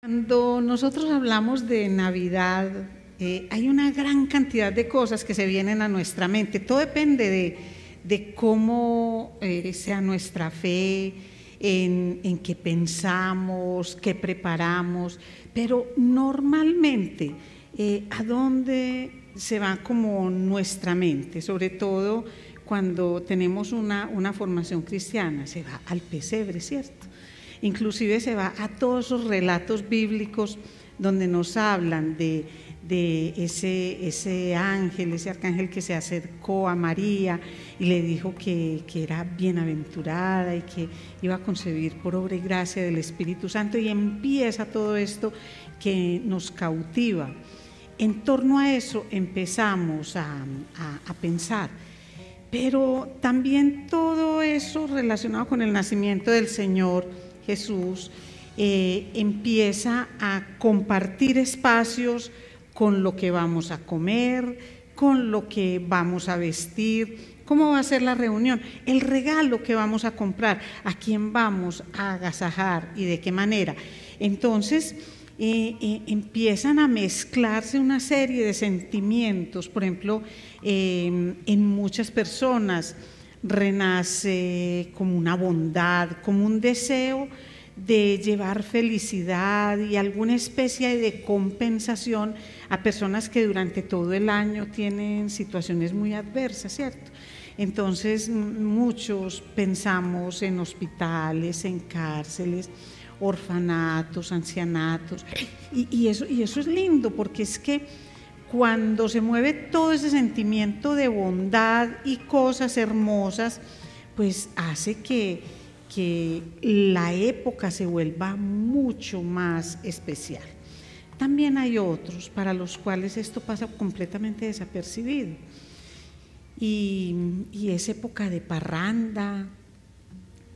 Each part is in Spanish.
Cuando nosotros hablamos de Navidad, hay una gran cantidad de cosas que se vienen a nuestra mente. Todo depende de cómo sea nuestra fe, en qué pensamos, qué preparamos, pero normalmente a dónde se va como nuestra mente, sobre todo cuando tenemos una formación cristiana, se va al pesebre, ¿cierto? Inclusive se va a todos esos relatos bíblicos donde nos hablan de ese ángel, ese arcángel que se acercó a María y le dijo que era bienaventurada y que iba a concebir por obra y gracia del Espíritu Santo, y empieza todo esto que nos cautiva. En torno a eso empezamos a pensar, pero también todo eso relacionado con el nacimiento del Señor Jesús empieza a compartir espacios con lo que vamos a comer, con lo que vamos a vestir, cómo va a ser la reunión, el regalo que vamos a comprar, a quién vamos a agasajar y de qué manera. Entonces empiezan a mezclarse una serie de sentimientos. Por ejemplo, en muchas personas renace como una bondad, como un deseo de llevar felicidad y alguna especie de compensación a personas que durante todo el año tienen situaciones muy adversas, ¿cierto? Entonces muchos pensamos en hospitales, en cárceles, orfanatos, ancianatos, y eso es lindo, porque es que cuando se mueve todo ese sentimiento de bondad y cosas hermosas, pues hace que la época se vuelva mucho más especial. También hay otros para los cuales esto pasa completamente desapercibido, y es época de parranda,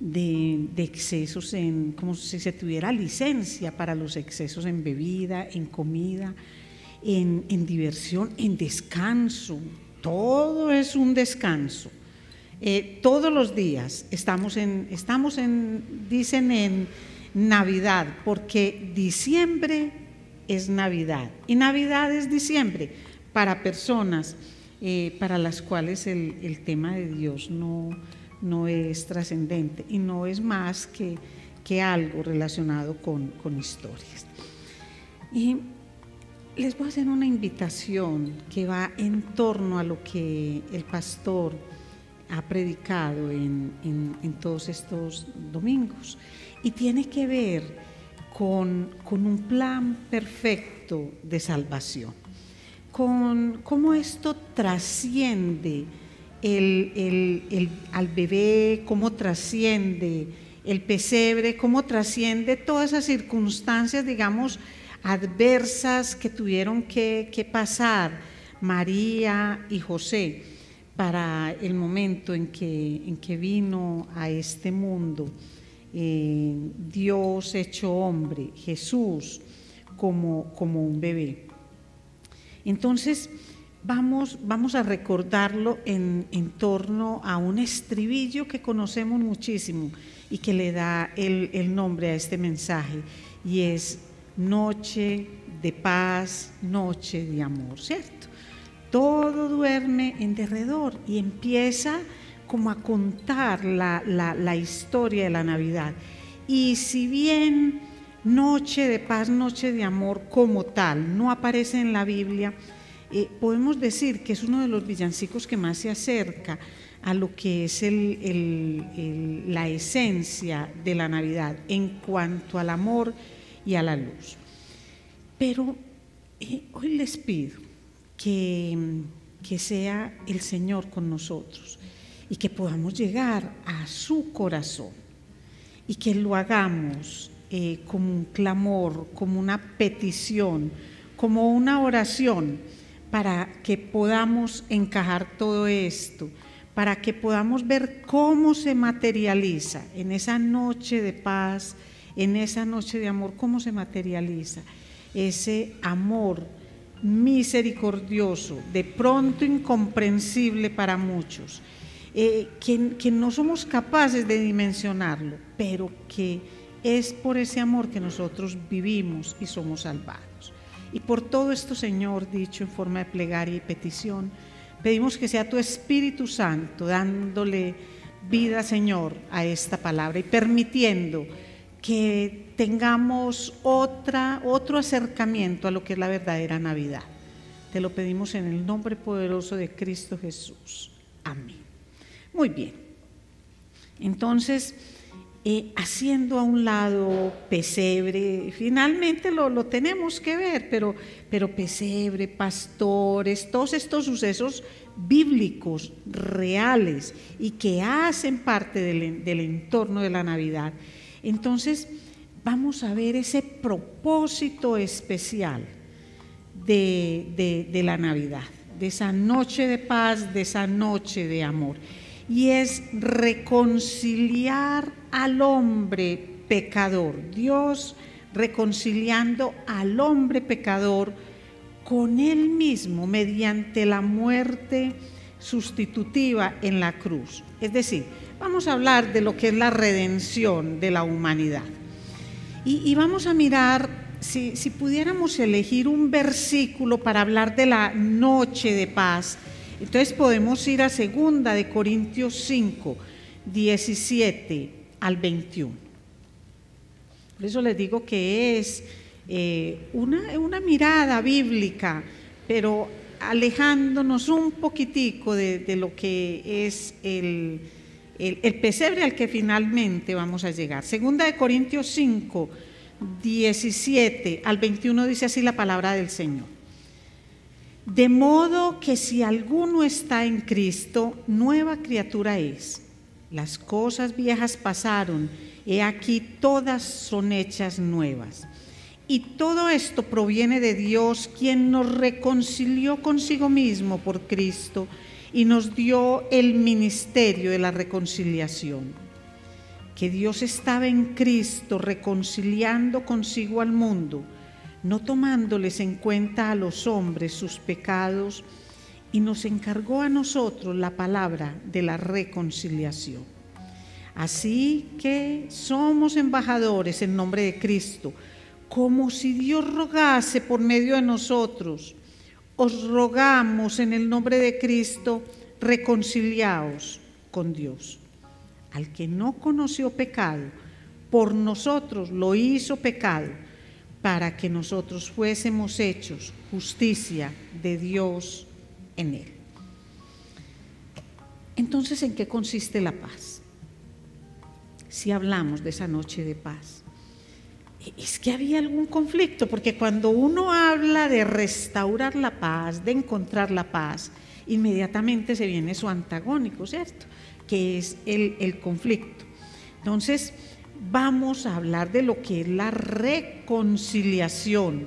de excesos, como si se tuviera licencia para los excesos en bebida, en comida, en diversión, en descanso. Todo es un descanso. Todos los días dicen en Navidad, porque diciembre es Navidad y Navidad es diciembre para personas para las cuales el tema de Dios no es trascendente y no es más que algo relacionado con historias. Y les voy a hacer una invitación que va en torno a lo que el pastor ha predicado en todos estos domingos, y tiene que ver con un plan perfecto de salvación, con cómo esto trasciende al bebé, cómo trasciende el pesebre, cómo trasciende todas esas circunstancias, digamos, adversas que tuvieron que pasar María y José para el momento en que vino a este mundo Dios hecho hombre, Jesús, como un bebé. Entonces vamos a recordarlo en torno a un estribillo que conocemos muchísimo y que le da el nombre a este mensaje, y es noche de paz, noche de amor, ¿cierto? Todo duerme en derredor, y empieza como a contar la historia de la Navidad. Y si bien noche de paz, noche de amor como tal no aparece en la Biblia, podemos decir que es uno de los villancicos que más se acerca a lo que es la esencia de la Navidad en cuanto al amor y a la luz. Pero hoy les pido que sea el Señor con nosotros y que podamos llegar a su corazón, y que lo hagamos como un clamor, como una petición, como una oración, para que podamos encajar todo esto, para que podamos ver cómo se materializa en esa noche de paz, en esa noche de amor, cómo se materializa ese amor misericordioso, de pronto incomprensible para muchos, que no somos capaces de dimensionarlo, pero que es por ese amor que nosotros vivimos y somos salvados. Y por todo esto, Señor, dicho en forma de plegaria y petición, pedimos que sea tu Espíritu Santo dándole vida, Señor, a esta palabra y permitiendo que tengamos otro acercamiento a lo que es la verdadera Navidad. Te lo pedimos en el nombre poderoso de Cristo Jesús. Amén. Muy bien. Entonces, haciendo a un lado pesebre, finalmente lo tenemos que ver, pero pesebre, pastores, todos estos sucesos bíblicos, reales y que hacen parte del entorno de la Navidad. Entonces, vamos a ver ese propósito especial de la Navidad, de esa noche de paz, de esa noche de amor. Y es reconciliar al hombre pecador, Dios reconciliando al hombre pecador con Él mismo mediante la muerte sustitutiva en la cruz. Es decir, vamos a hablar de lo que es la redención de la humanidad. Y vamos a mirar, si pudiéramos elegir un versículo para hablar de la noche de paz, entonces podemos ir a 2 de Corintios 5, 17 al 21. Por eso les digo que es una mirada bíblica, pero alejándonos un poquitico de lo que es el pesebre al que finalmente vamos a llegar. 2 de Corintios 5, 17 al 21 dice así la palabra del Señor. De modo que si alguno está en Cristo, nueva criatura es. Las cosas viejas pasaron, he aquí todas son hechas nuevas. Y todo esto proviene de Dios, quien nos reconcilió consigo mismo por Cristo y nos dio el ministerio de la reconciliación. Que Dios estaba en Cristo reconciliando consigo al mundo, no tomándoles en cuenta a los hombres sus pecados, y nos encargó a nosotros la palabra de la reconciliación. Así que somos embajadores en nombre de Cristo, como si Dios rogase por medio de nosotros. Os rogamos en el nombre de Cristo, reconciliaos con Dios. Al que no conoció pecado, por nosotros lo hizo pecado, para que nosotros fuésemos hechos justicia de Dios en él. Entonces, ¿en qué consiste la paz? Si hablamos de esa noche de paz, es que había algún conflicto, porque cuando uno habla de restaurar la paz, de encontrar la paz, inmediatamente se viene su antagónico, ¿cierto? Que es el conflicto. Entonces, vamos a hablar de lo que es la reconciliación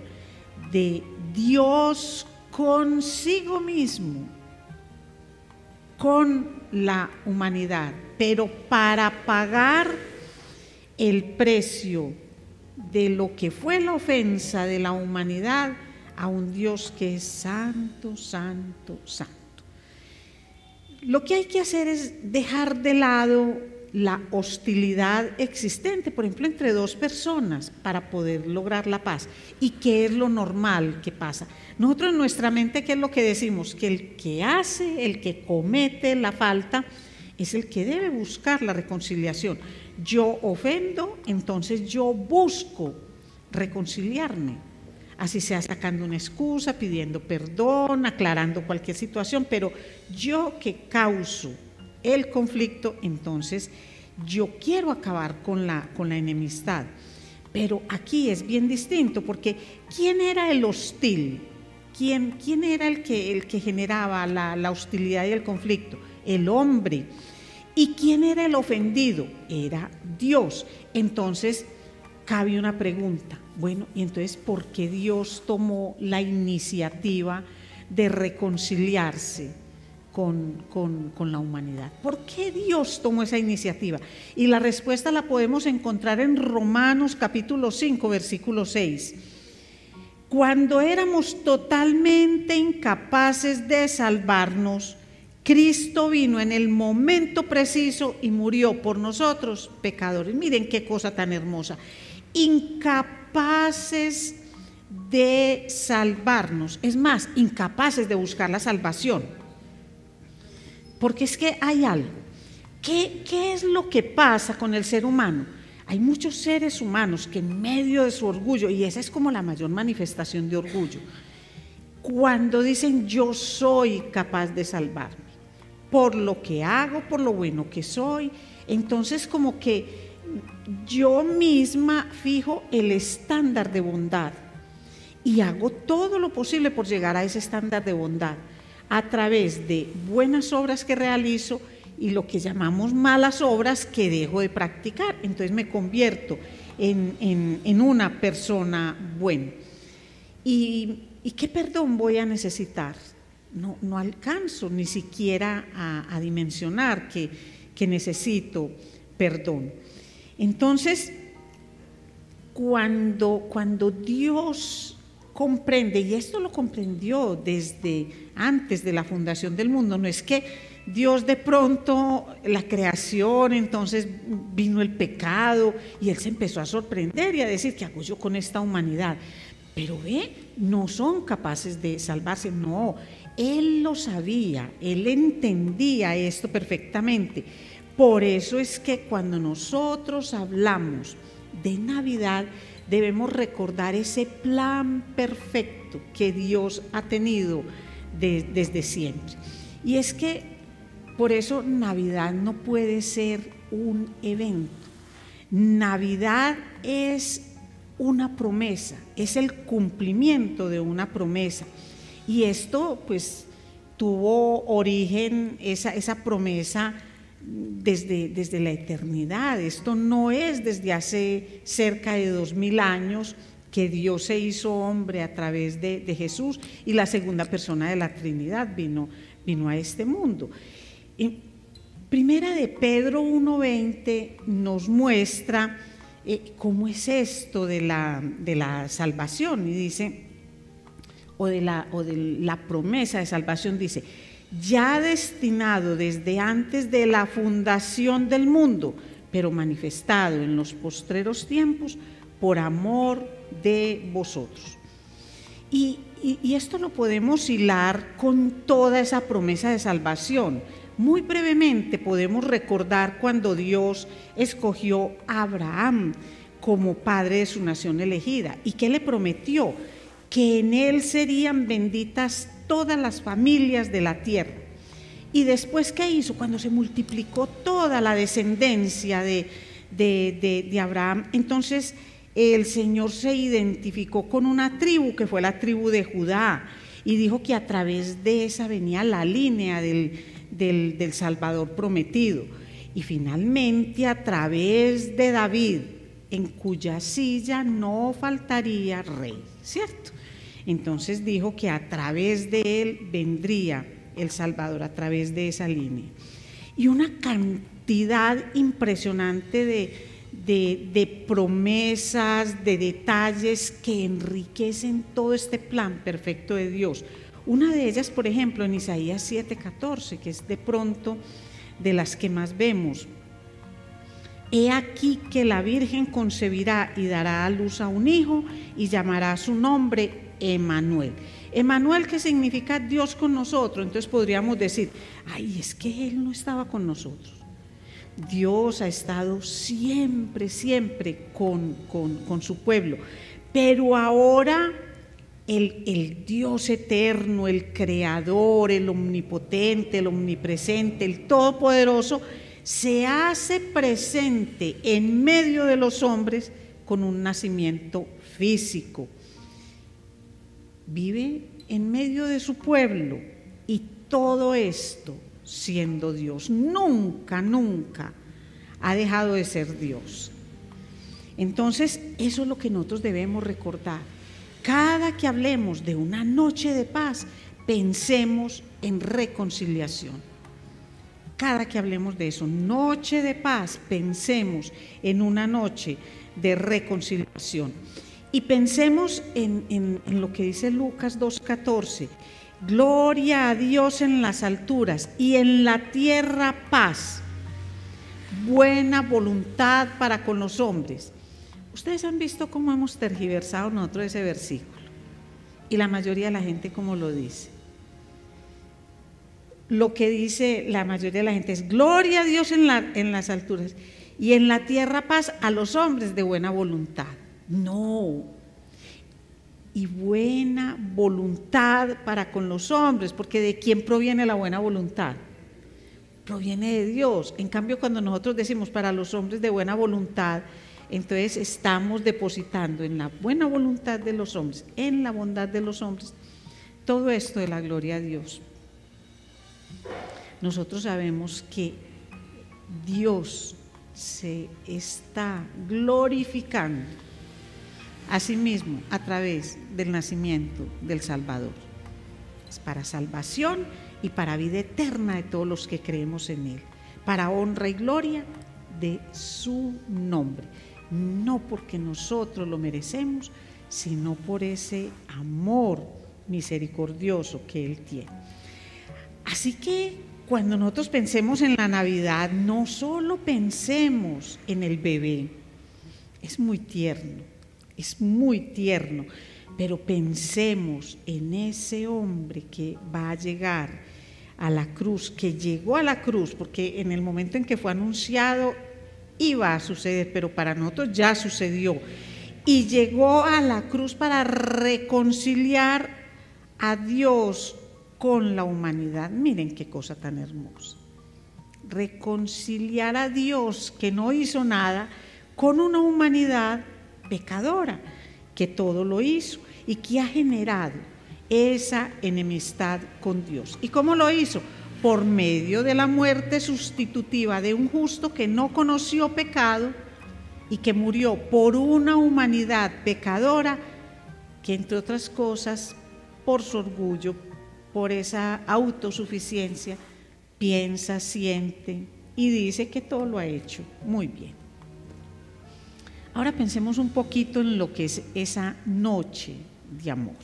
de Dios consigo mismo, con la humanidad, pero para pagar el precio de lo que fue la ofensa de la humanidad a un Dios que es santo, santo, santo. Lo que hay que hacer es dejar de lado la hostilidad existente, por ejemplo, entre dos personas para poder lograr la paz. ¿Y qué es lo normal que pasa? Nosotros en nuestra mente, ¿qué es lo que decimos? Que el que hace, el que comete la falta, es el que debe buscar la reconciliación. Yo ofendo, entonces yo busco reconciliarme, así sea sacando una excusa, pidiendo perdón, aclarando cualquier situación, pero yo que causo el conflicto, entonces yo quiero acabar con la enemistad. Pero aquí es bien distinto, porque ¿quién era el hostil? ¿Quién era el que generaba la hostilidad y el conflicto? El hombre. ¿Y quién era el ofendido? Era Dios. Entonces cabe una pregunta. Bueno, y entonces, ¿por qué Dios tomó la iniciativa de reconciliarse con la humanidad? ¿Por qué Dios tomó esa iniciativa? Y la respuesta la podemos encontrar en Romanos capítulo 5, versículo 6. Cuando éramos totalmente incapaces de salvarnos, Cristo vino en el momento preciso y murió por nosotros, pecadores. Miren qué cosa tan hermosa. Incapaces de salvarnos, es más, incapaces de buscar la salvación. Porque es que hay algo. ¿Qué es lo que pasa con el ser humano? Hay muchos seres humanos que en medio de su orgullo, y esa es como la mayor manifestación de orgullo, cuando dicen yo soy capaz de salvarme, por lo que hago, por lo bueno que soy, entonces como que yo misma fijo el estándar de bondad y hago todo lo posible por llegar a ese estándar de bondad a través de buenas obras que realizo y lo que llamamos malas obras que dejo de practicar. Entonces me convierto en una persona buena. ¿Y qué perdón voy a necesitar? No alcanzo ni siquiera a dimensionar que necesito perdón. Entonces, cuando Dios comprende, y esto lo comprendió desde antes de la fundación del mundo, no es que Dios de pronto, la creación, entonces vino el pecado y Él se empezó a sorprender y a decir, ¿qué hago yo con esta humanidad? Pero no son capaces de salvarse, no, Él lo sabía, Él entendía esto perfectamente. Por eso es que cuando nosotros hablamos de Navidad, debemos recordar ese plan perfecto que Dios ha tenido desde siempre. Y es que por eso Navidad no puede ser un evento. Navidad es una promesa, es el cumplimiento de una promesa. Y esto pues tuvo origen, esa promesa desde la eternidad. Esto no es desde hace cerca de 2000 años que Dios se hizo hombre a través de Jesús y la segunda persona de la Trinidad vino a este mundo. En Primera de Pedro 1:20 nos muestra cómo es esto de la salvación, y dice, o de la promesa de salvación, dice, ya destinado desde antes de la fundación del mundo, pero manifestado en los postreros tiempos por amor de vosotros. Y esto lo podemos hilar con toda esa promesa de salvación. Muy brevemente podemos recordar cuando Dios escogió a Abraham como padre de su nación elegida y que le prometió que en él serían benditas todas las familias de la tierra. Y después, ¿qué hizo? Cuando se multiplicó toda la descendencia de Abraham, entonces el Señor se identificó con una tribu que fue la tribu de Judá y dijo que a través de esa venía la línea del Salvador prometido. Y finalmente a través de David, en cuya silla no faltaría rey, ¿cierto? Entonces dijo que a través de él vendría el Salvador, a través de esa línea. Y una cantidad impresionante de promesas, de detalles que enriquecen todo este plan perfecto de Dios. Una de ellas, por ejemplo, en Isaías 7:14, que es de pronto de las que más vemos. He aquí que la Virgen concebirá y dará a luz a un hijo y llamará su nombre Emmanuel. Emmanuel, que significa Dios con nosotros. Entonces podríamos decir, ay, es que Él no estaba con nosotros. Dios ha estado siempre con su pueblo, pero ahora el Dios eterno, el creador, el omnipotente, el omnipresente, el todopoderoso, se hace presente en medio de los hombres con un nacimiento físico. Vive en medio de su pueblo y todo esto siendo Dios. Nunca ha dejado de ser Dios. Entonces, eso es lo que nosotros debemos recordar. Cada que hablemos de una noche de paz, pensemos en reconciliación. Cada que hablemos de eso, noche de paz, pensemos en una noche de reconciliación. Y pensemos en lo que dice Lucas 2:14, Gloria a Dios en las alturas y en la tierra paz, buena voluntad para con los hombres. Ustedes han visto cómo hemos tergiversado nosotros ese versículo y la mayoría de la gente cómo lo dice. Lo que dice la mayoría de la gente es gloria a Dios en las alturas y en la tierra paz a los hombres de buena voluntad. No, y buena voluntad para con los hombres, porque ¿de quién proviene la buena voluntad? Proviene de Dios. En cambio, cuando nosotros decimos para los hombres de buena voluntad, entonces estamos depositando en la buena voluntad de los hombres, en la bondad de los hombres, todo esto de la gloria a Dios. Nosotros sabemos que Dios se está glorificando a sí mismo a través del nacimiento del Salvador. Es para salvación y para vida eterna de todos los que creemos en Él, para honra y gloria de su nombre. No porque nosotros lo merecemos, sino por ese amor misericordioso que Él tiene. Así que cuando nosotros pensemos en la Navidad, no solo pensemos en el bebé, es muy tierno, pero pensemos en ese hombre que va a llegar a la cruz, que llegó a la cruz, porque en el momento en que fue anunciado iba a suceder, pero para nosotros ya sucedió, y llegó a la cruz para reconciliar a Dios con la humanidad. Miren qué cosa tan hermosa, reconciliar a Dios que no hizo nada con una humanidad pecadora que todo lo hizo y que ha generado esa enemistad con Dios. ¿Y cómo lo hizo? Por medio de la muerte sustitutiva de un justo que no conoció pecado y que murió por una humanidad pecadora que, entre otras cosas, por su orgullo, por esa autosuficiencia, piensa, siente y dice que todo lo ha hecho muy bien. Ahora pensemos un poquito en lo que es esa noche de amor.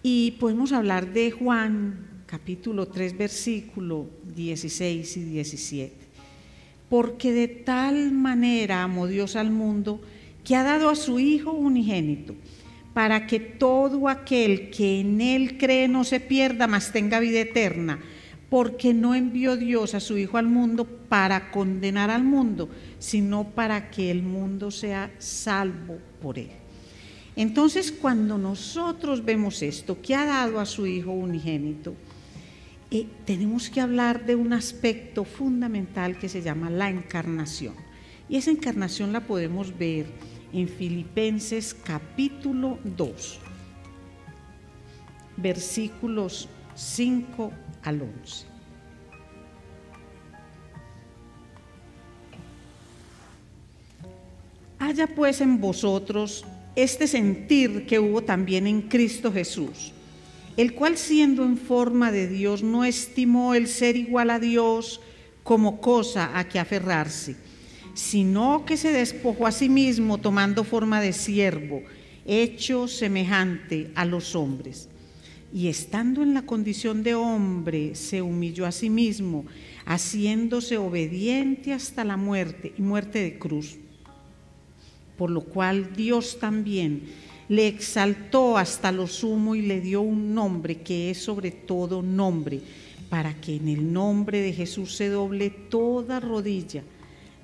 Y podemos hablar de Juan capítulo 3, versículo 16 y 17. Porque de tal manera amó Dios al mundo que ha dado a su Hijo unigénito, para que todo aquel que en Él cree no se pierda, mas tenga vida eterna. Porque no envió Dios a su Hijo al mundo para condenar al mundo, sino para que el mundo sea salvo por Él. Entonces, cuando nosotros vemos esto, que ha dado a su Hijo unigénito, tenemos que hablar de un aspecto fundamental que se llama la encarnación. Y esa encarnación la podemos ver en Filipenses capítulo 2, versículos 5 al 11. Haya pues en vosotros este sentir que hubo también en Cristo Jesús, el cual siendo en forma de Dios no estimó el ser igual a Dios como cosa a que aferrarse, sino que se despojó a sí mismo tomando forma de siervo, hecho semejante a los hombres. Y estando en la condición de hombre, se humilló a sí mismo, haciéndose obediente hasta la muerte y muerte de cruz. Por lo cual Dios también le exaltó hasta lo sumo y le dio un nombre que es sobre todo nombre, para que en el nombre de Jesús se doble toda rodilla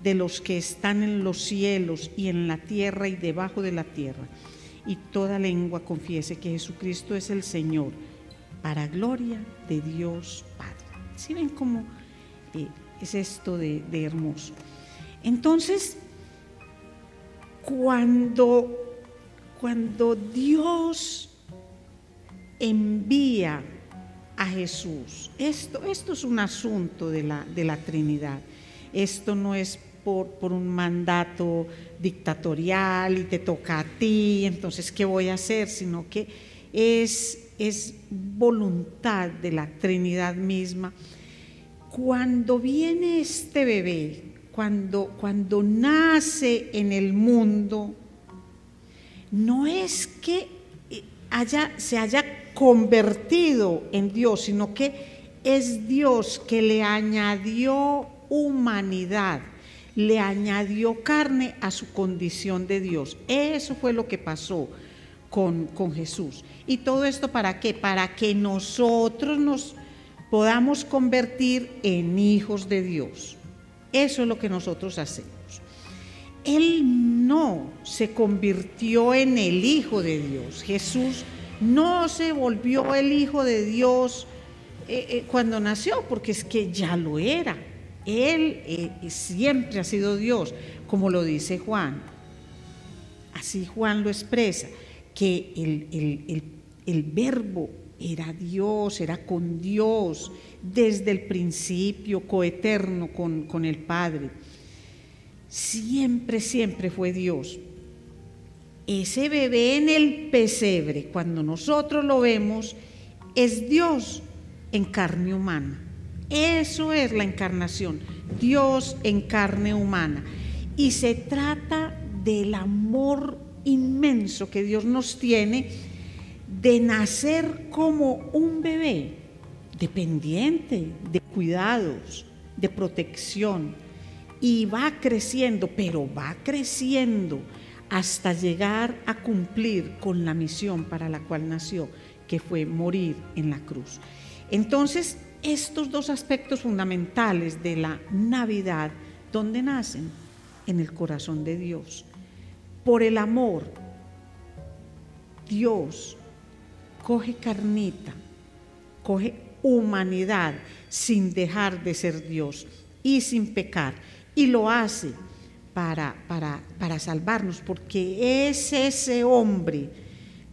de los que están en los cielos y en la tierra y debajo de la tierra, y toda lengua confiese que Jesucristo es el Señor, para gloria de Dios Padre. ¿Sí ven cómo es esto de hermoso? Entonces, cuando Dios envía a Jesús, esto es un asunto de la Trinidad. Esto no es por un mandato dictatorial y te toca a ti, entonces ¿qué voy a hacer? Sino que es voluntad de la Trinidad misma. Cuando viene este bebé, cuando nace en el mundo, no es que se haya convertido en Dios, sino que es Dios que le añadió humanidad, le añadió carne a su condición de Dios. Eso fue lo que pasó con Jesús. ¿Y todo esto para qué? Para que nosotros nos podamos convertir en hijos de Dios. Eso es lo que nosotros hacemos. Él no se convirtió en el Hijo de Dios. Jesús no se volvió el Hijo de Dios cuando nació, porque es que ya lo era. Él siempre ha sido Dios, como lo dice Juan. Así Juan lo expresa, que el Verbo era Dios, era con Dios, desde el principio, coeterno con el Padre. Siempre, siempre fue Dios. Ese bebé en el pesebre, cuando nosotros lo vemos, es Dios en carne humana. Eso es la encarnación, Dios en carne humana. Y se trata del amor inmenso que Dios nos tiene de nacer como un bebé, dependiente de cuidados, de protección, y va creciendo, pero va creciendo hasta llegar a cumplir con la misión para la cual nació, que fue morir en la cruz. Entonces, estos dos aspectos fundamentales de la Navidad, ¿dónde nacen? En el corazón de Dios. Por el amor, Dios coge carnita, coge humanidad sin dejar de ser Dios y sin pecar, y lo hace para salvarnos, porque es ese hombre,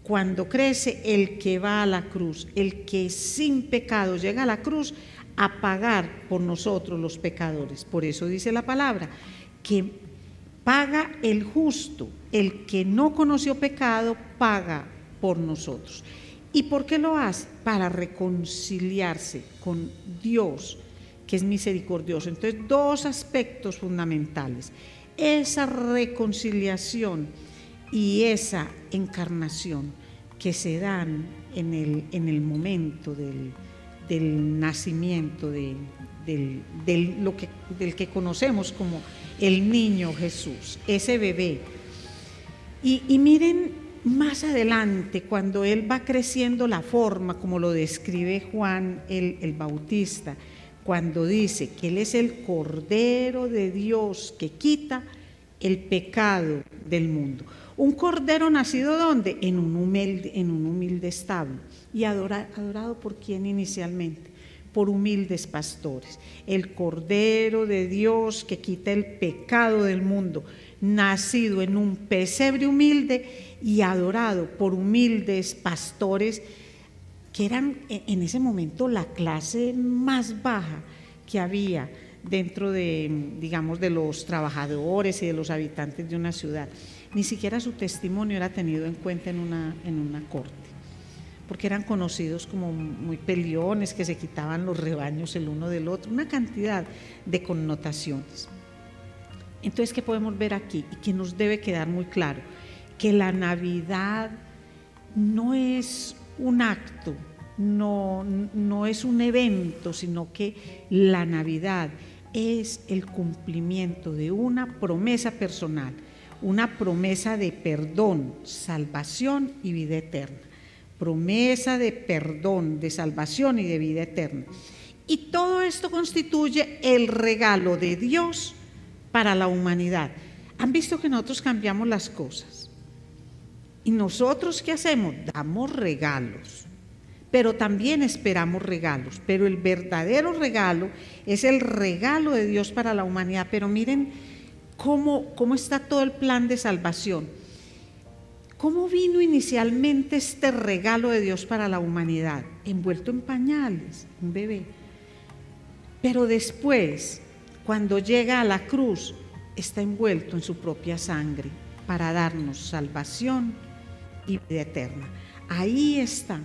cuando crece, el que va a la cruz, el que sin pecado llega a la cruz a pagar por nosotros los pecadores. Por eso dice la palabra, que paga el justo, el que no conoció pecado, paga por nosotros. ¿Y por qué lo hace? Para reconciliarse con Dios, que es misericordioso. Entonces, dos aspectos fundamentales: esa reconciliación y esa encarnación que se dan en el momento del nacimiento del que conocemos como el niño Jesús, ese bebé. Y miren más adelante, cuando él va creciendo, la forma como lo describe Juan el Bautista, cuando dice que él es el Cordero de Dios que quita el pecado del mundo. Un cordero nacido ¿dónde? En un humilde establo. ¿Y adorado por quién inicialmente? Por humildes pastores. El Cordero de Dios que quita el pecado del mundo, nacido en un pesebre humilde y adorado por humildes pastores que eran en ese momento la clase más baja que había dentro de, digamos, de los trabajadores y de los habitantes de una ciudad. Ni siquiera su testimonio era tenido en cuenta en una corte, porque eran conocidos como muy peleones, que se quitaban los rebaños el uno del otro, una cantidad de connotaciones. Entonces, ¿qué podemos ver aquí? Y que nos debe quedar muy claro, que la Navidad no es un acto, no es un evento, sino que la Navidad es el cumplimiento de una promesa personal, una promesa de perdón, salvación y vida eterna. Promesa de perdón, de salvación y de vida eterna. Y todo esto constituye el regalo de Dios para la humanidad. ¿Han visto que nosotros cambiamos las cosas? ¿Y nosotros qué hacemos? Damos regalos, pero también esperamos regalos. Pero el verdadero regalo es el regalo de Dios para la humanidad. Pero miren cómo está todo el plan de salvación. ¿Cómo vino inicialmente este regalo de Dios para la humanidad? Envuelto en pañales, un bebé. Pero después, cuando llega a la cruz, está envuelto en su propia sangre para darnos salvación y vida eterna. Ahí está,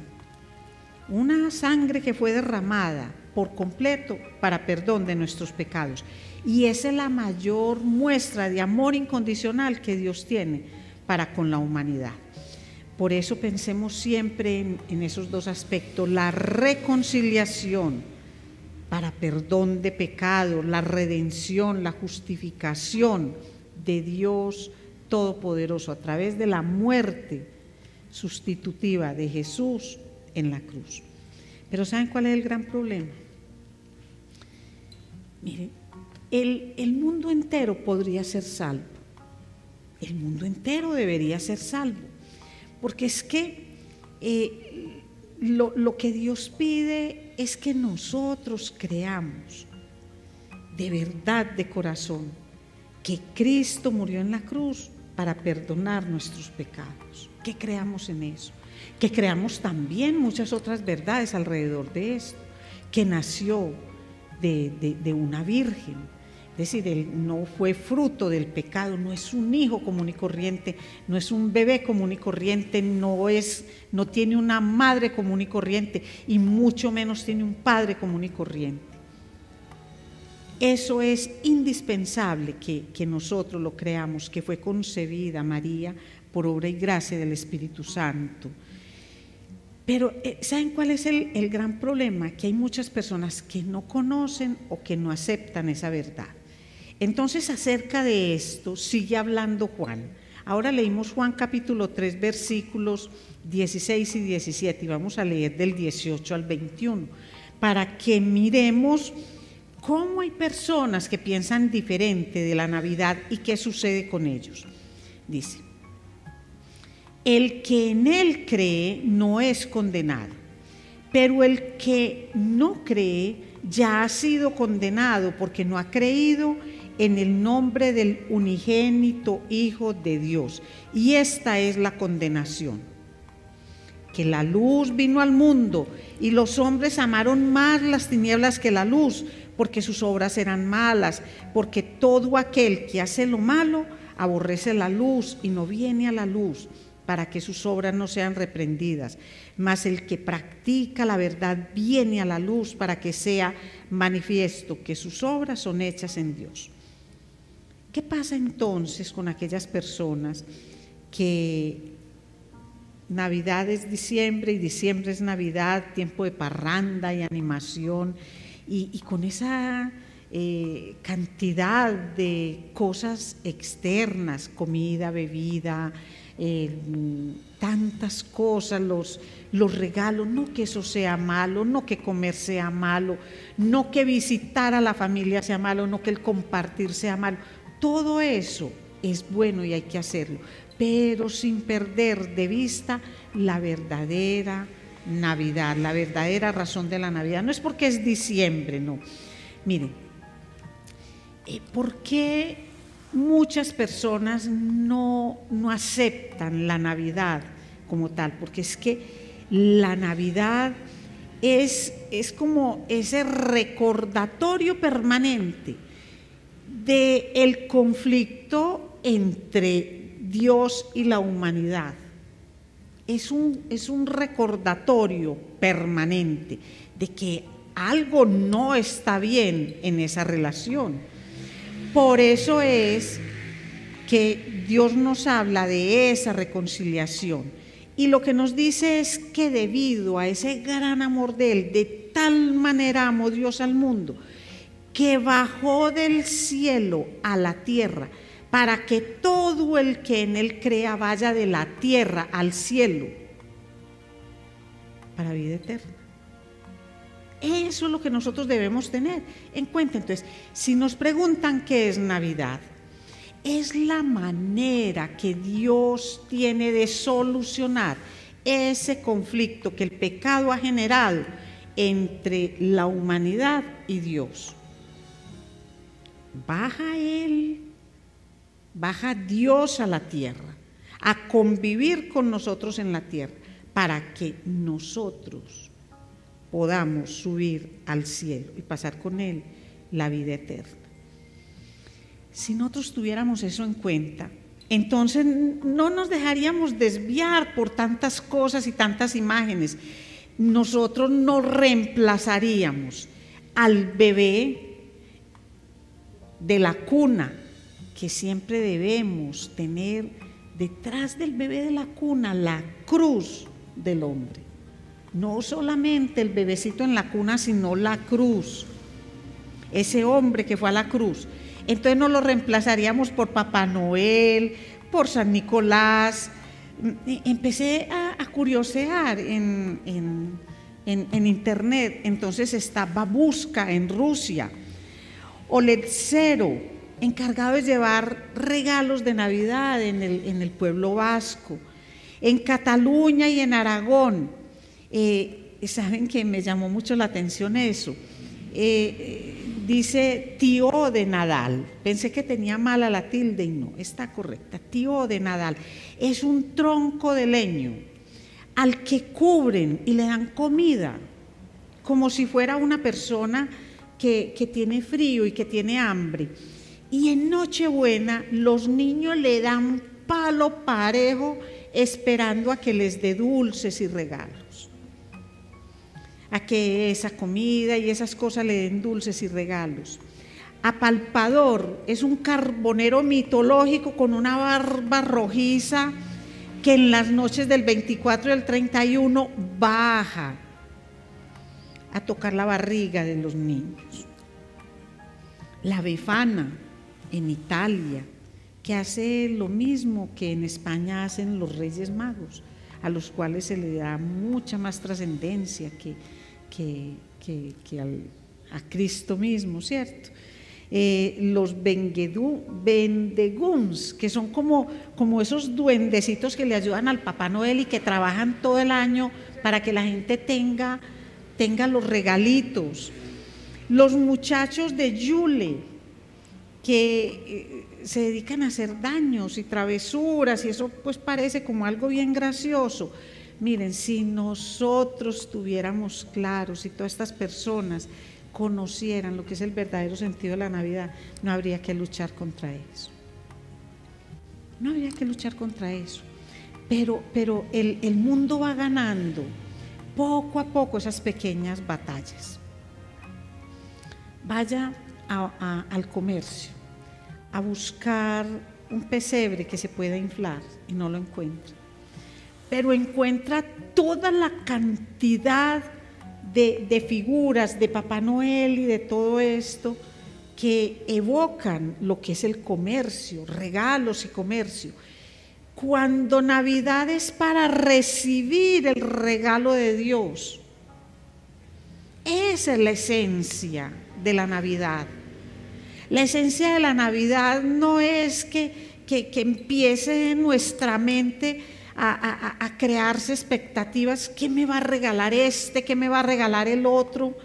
una sangre que fue derramada por completo para perdón de nuestros pecados. Y esa es la mayor muestra de amor incondicional que Dios tiene para con la humanidad. Por eso pensemos siempre en esos dos aspectos: la reconciliación para perdón de pecado, la redención, la justificación de Dios Todopoderoso a través de la muerte sustitutiva de Jesús en la cruz. Pero ¿saben cuál es el gran problema? Miren, el mundo entero podría ser salvo. El mundo entero debería ser salvo. Porque es que lo que Dios pide es que nosotros creamos de verdad, de corazón, que Cristo murió en la cruz para perdonar nuestros pecados. Que creamos en eso. Que creamos también muchas otras verdades alrededor de esto. Que nació de una virgen. Es decir, él no fue fruto del pecado, no es un hijo común y corriente, no es un bebé común y corriente, no tiene una madre común y corriente, y mucho menos tiene un padre común y corriente. Eso es indispensable que nosotros lo creamos, que fue concebida María por obra y gracia del Espíritu Santo. Pero ¿saben cuál es el gran problema? Que hay muchas personas que no conocen o que no aceptan esa verdad. Entonces, acerca de esto sigue hablando Juan. Ahora leímos Juan capítulo 3, versículos 16 y 17, y vamos a leer del 18 al 21, para que miremos cómo hay personas que piensan diferente de la Navidad y qué sucede con ellos. Dice: el que en él cree no es condenado, pero el que no cree ya ha sido condenado porque no ha creído en el nombre del unigénito Hijo de Dios. Y esta es la condenación: que la luz vino al mundo y los hombres amaron más las tinieblas que la luz, porque sus obras eran malas, porque todo aquel que hace lo malo aborrece la luz y no viene a la luz, para que sus obras no sean reprendidas. Mas el que practica la verdad viene a la luz, para que sea manifiesto que sus obras son hechas en Dios. ¿Qué pasa entonces con aquellas personas que Navidad es diciembre y diciembre es Navidad, tiempo de parranda y animación, y con esa cantidad de cosas externas, comida, bebida, tantas cosas, los regalos? No que eso sea malo, no que comer sea malo, no que visitar a la familia sea malo, no que el compartir sea malo. Todo eso es bueno y hay que hacerlo, pero sin perder de vista la verdadera Navidad, la verdadera razón de la Navidad. No es porque es diciembre, no. Miren, ¿por qué muchas personas no aceptan la Navidad como tal? Porque es que la Navidad es como ese recordatorio permanente del conflicto entre Dios y la humanidad. Es un recordatorio permanente de que algo no está bien en esa relación. Por eso es que Dios nos habla de esa reconciliación, y lo que nos dice es que debido a ese gran amor de Él, de tal manera amó Dios al mundo, que bajó del cielo a la tierra, para que todo el que en Él crea vaya de la tierra al cielo para vida eterna. Eso es lo que nosotros debemos tener en cuenta. Entonces, si nos preguntan qué es Navidad, es la manera que Dios tiene de solucionar ese conflicto que el pecado ha generado entre la humanidad y Dios. Baja Él, baja Dios a la tierra, a convivir con nosotros en la tierra, para que nosotros podamos subir al cielo y pasar con Él la vida eterna. Si nosotros tuviéramos eso en cuenta, entonces no nos dejaríamos desviar por tantas cosas y tantas imágenes. Nosotros no reemplazaríamos al bebé de la cuna, que siempre debemos tener detrás del bebé de la cuna, la cruz del hombre. No solamente el bebecito en la cuna, sino la cruz. Ese hombre que fue a la cruz. Entonces no lo reemplazaríamos por Papá Noel, por San Nicolás. Empecé a curiosear en internet. Entonces está Babushka en Rusia, Oleg Zero, encargado de llevar regalos de Navidad en el pueblo vasco, en Cataluña y en Aragón. Saben que me llamó mucho la atención eso. Dice tío de Nadal. Pensé que tenía mala la tilde y no, está correcta. Tío de Nadal es un tronco de leño al que cubren y le dan comida, como si fuera una persona que tiene frío y que tiene hambre. Y en Nochebuena los niños le dan palo parejo esperando a que les dé dulces y regalos, a que esa comida y esas cosas le den dulces y regalos. Apalpador es un carbonero mitológico con una barba rojiza que en las noches del 24 y el 31 baja a tocar la barriga de los niños. La Befana en Italia, que hace lo mismo que en España hacen los Reyes Magos, a los cuales se le da mucha más trascendencia a Cristo mismo, ¿cierto? Los vendeguns, que son como esos duendecitos que le ayudan al Papá Noel y que trabajan todo el año para que la gente tenga los regalitos. Los muchachos de Yule, que se dedican a hacer daños y travesuras, y eso pues parece como algo bien gracioso. Miren, si nosotros tuviéramos claro, si todas estas personas conocieran lo que es el verdadero sentido de la Navidad, no habría que luchar contra eso. No habría que luchar contra eso. Pero el mundo va ganando poco a poco esas pequeñas batallas. Vaya al comercio a buscar un pesebre que se pueda inflar y no lo encuentra, pero encuentra toda la cantidad de figuras de Papá Noel y de todo esto que evocan lo que es el comercio, regalos y comercio. Cuando Navidad es para recibir el regalo de Dios, esa es la esencia de la Navidad. La esencia de la Navidad no es que empiece en nuestra mente a crearse expectativas. ¿Qué me va a regalar este? ¿Qué me va a regalar el otro?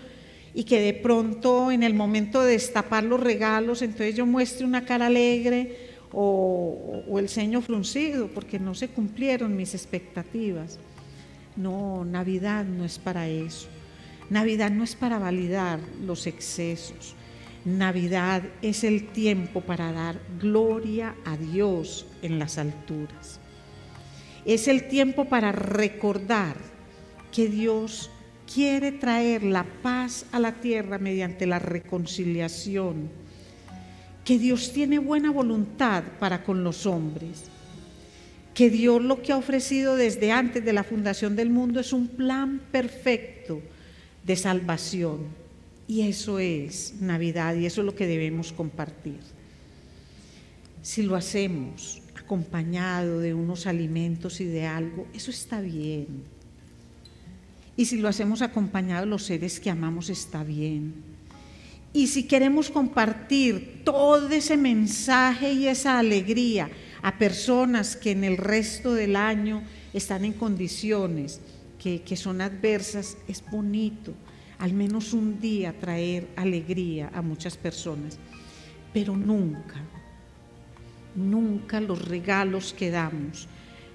Y que de pronto en el momento de destapar los regalos, entonces yo muestre una cara alegre o el ceño fruncido porque no se cumplieron mis expectativas. No, Navidad no es para eso. Navidad no es para validar los excesos. Navidad es el tiempo para dar gloria a Dios en las alturas. Es el tiempo para recordar que Dios quiere traer la paz a la tierra mediante la reconciliación, que Dios tiene buena voluntad para con los hombres, que Dios lo que ha ofrecido desde antes de la fundación del mundo es un plan perfecto de salvación. Y eso es Navidad y eso es lo que debemos compartir. Si lo hacemos acompañado de unos alimentos y de algo, eso está bien. Y si lo hacemos acompañado de los seres que amamos, está bien. Y si queremos compartir todo ese mensaje y esa alegría a personas que en el resto del año están en condiciones que son adversas, es bonito. Al menos un día traer alegría a muchas personas, pero nunca los regalos que damos,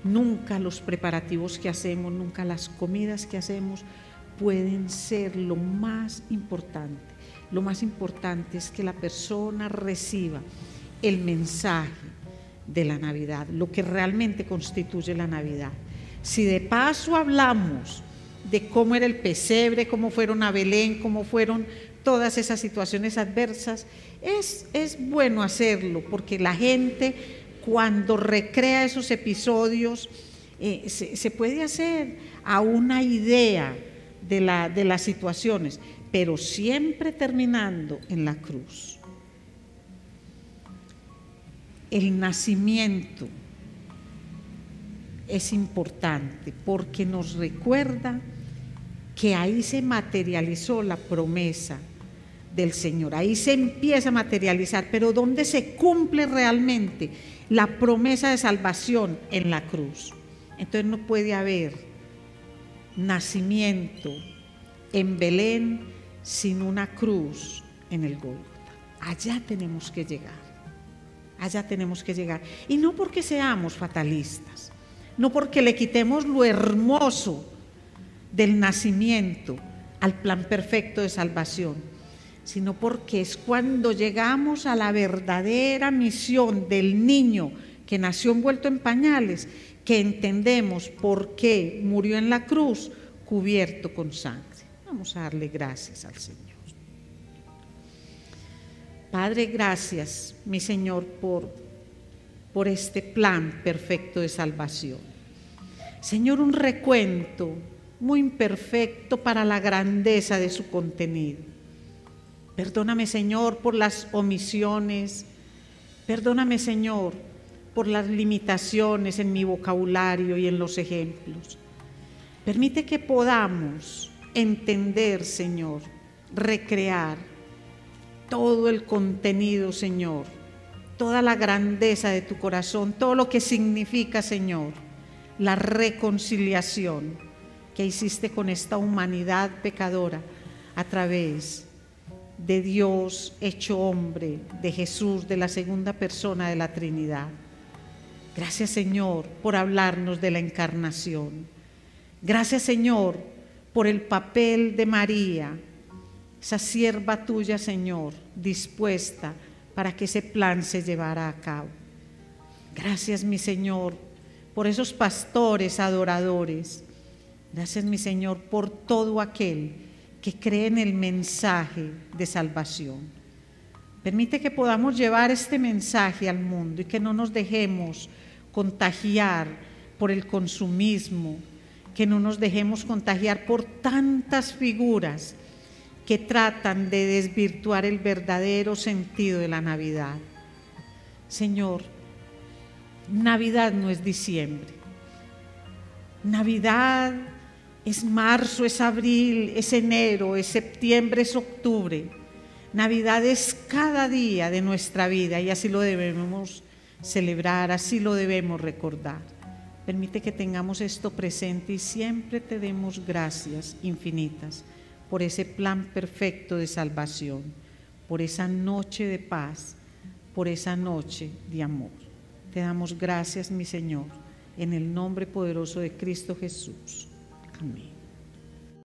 nunca los preparativos que hacemos, nunca las comidas que hacemos pueden ser lo más importante. Lo más importante es que la persona reciba el mensaje de la Navidad, lo que realmente constituye la Navidad. Si de paso hablamos de cómo era el pesebre, cómo fueron a Belén, cómo fueron todas esas situaciones adversas, es bueno hacerlo, porque la gente cuando recrea esos episodios, se puede hacer a una idea de las situaciones, pero siempre terminando en la cruz. El nacimiento es importante porque nos recuerda que ahí se materializó la promesa del Señor, ahí se empieza a materializar, pero ¿dónde se cumple realmente la promesa de salvación? En la cruz. Entonces no puede haber nacimiento en Belén sin una cruz en el Gólgota. Allá tenemos que llegar, allá tenemos que llegar, y no porque seamos fatalistas, no porque le quitemos lo hermoso del nacimiento al plan perfecto de salvación, sino porque es cuando llegamos a la verdadera misión del niño que nació envuelto en pañales, que entendemos por qué murió en la cruz cubierto con sangre. Vamos a darle gracias al Señor. Padre, gracias, mi Señor, por este plan perfecto de salvación. Señor, un recuento muy imperfecto para la grandeza de su contenido. Perdóname, Señor, por las omisiones. Perdóname, Señor, por las limitaciones en mi vocabulario y en los ejemplos. Permite que podamos entender, Señor, recrear todo el contenido, Señor, toda la grandeza de tu corazón, todo lo que significa, Señor, la reconciliación que hiciste con esta humanidad pecadora a través de Dios hecho hombre, de Jesús, de la segunda persona de la Trinidad. Gracias, Señor, por hablarnos de la encarnación. Gracias, Señor, por el papel de María, esa sierva tuya, Señor, dispuesta para que ese plan se llevara a cabo. Gracias, mi Señor, por esos pastores adoradores. Gracias, mi Señor, por todo aquel que cree en el mensaje de salvación. Permite que podamos llevar este mensaje al mundo y que no nos dejemos contagiar por el consumismo, que no nos dejemos contagiar por tantas figuras que tratan de desvirtuar el verdadero sentido de la Navidad. Señor, Navidad no es diciembre. Navidad es marzo, es abril, es enero, es septiembre, es octubre. Navidad es cada día de nuestra vida y así lo debemos celebrar, así lo debemos recordar. Permite que tengamos esto presente y siempre te demos gracias infinitas por ese plan perfecto de salvación, por esa noche de paz, por esa noche de amor. Te damos gracias, mi Señor, en el nombre poderoso de Cristo Jesús. Amén.